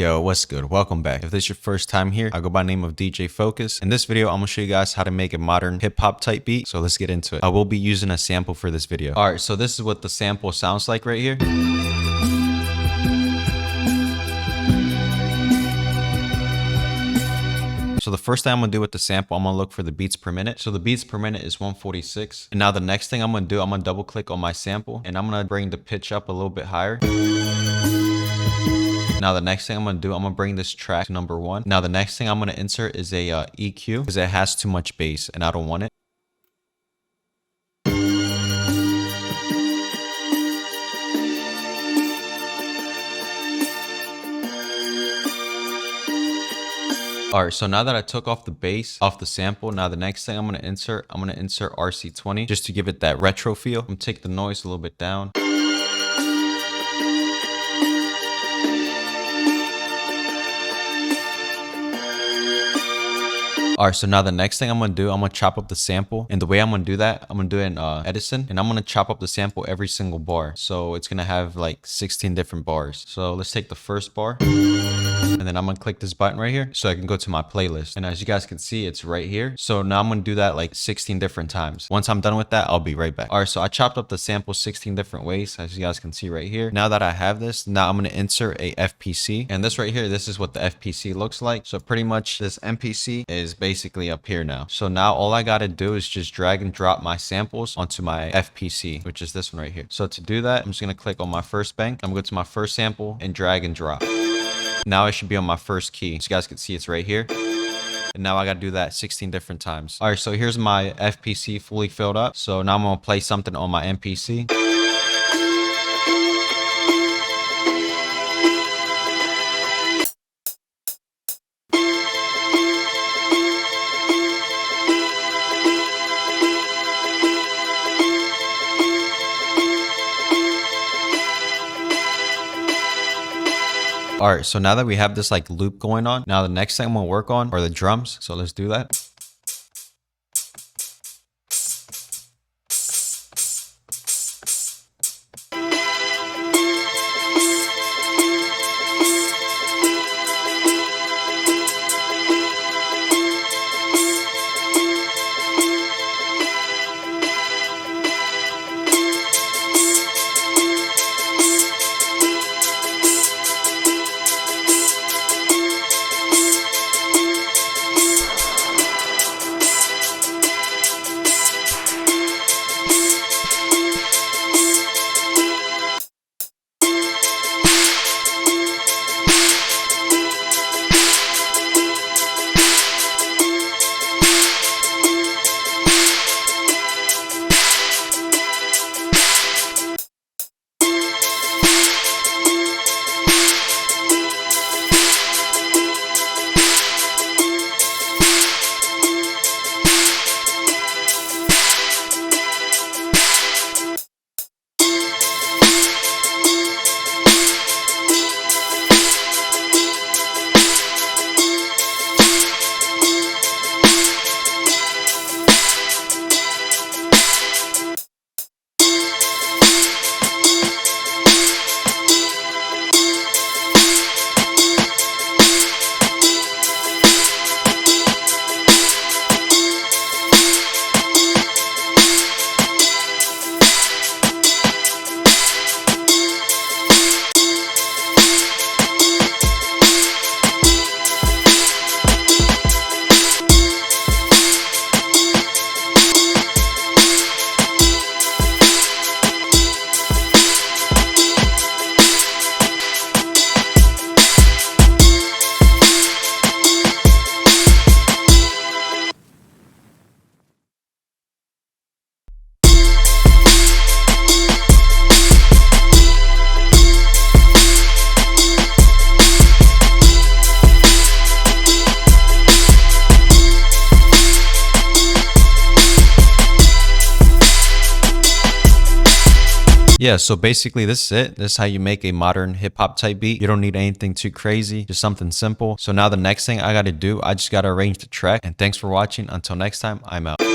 Yo, what's good? Welcome back. If this is your first time here, I go by the name of DJ Focus. In this video, I'm gonna show you guys how to make a modern hip-hop type beat. So let's get into it. I will be using a sample for this video. All right, so this is what the sample sounds like right here. So the first thing I'm gonna do with the sample, I'm gonna look for the beats per minute. So the beats per minute is 146. And now the next thing I'm gonna do, I'm gonna double click on my sample and I'm gonna bring the pitch up a little bit higher. Now the next thing I'm gonna do, I'm gonna bring this track to number 1. Now the next thing I'm gonna insert is a EQ because it has too much bass and I don't want it. Alright, so now that I took off the bass off the sample, now the next thing I'm gonna insert RC20 just to give it that retro feel. I'm gonna take the noise a little bit down. Alright, so now the next thing I'm gonna do, I'm gonna chop up the sample. And the way I'm gonna do that, I'm gonna do it in Edison. And I'm gonna chop up the sample every single bar. So it's gonna have like 16 different bars. So let's take the first bar. And then I'm gonna click this button right here so I can go to my playlist. And as you guys can see, it's right here. So now I'm gonna do that like 16 different times. Once I'm done with that, I'll be right back. Alright, so I chopped up the sample 16 different ways, as you guys can see right here. Now that I have this, now I'm gonna insert a FPC. And this right here, this is what the FPC looks like. So pretty much this MPC is basically up here now. So now all I gotta do is just drag and drop my samples onto my FPC, which is this one right here. So to do that, I'm just gonna click on my first bank. I'm gonna go to my first sample and drag and drop. Now I should be on my first key. So you guys can see it's right here. And now I got to do that 16 different times. All right, so here's my FPC fully filled up. So now I'm going to play something on my MPC. All right, so now that we have this like loop going on, now the next thing I'm gonna work on are the drums. So let's do that. Yeah, so basically this is it. This is how you make a modern hip hop type beat. You don't need anything too crazy, just something simple. So now the next thing I got to do, I just got to arrange the track. And thanks for watching. Until next time, I'm out.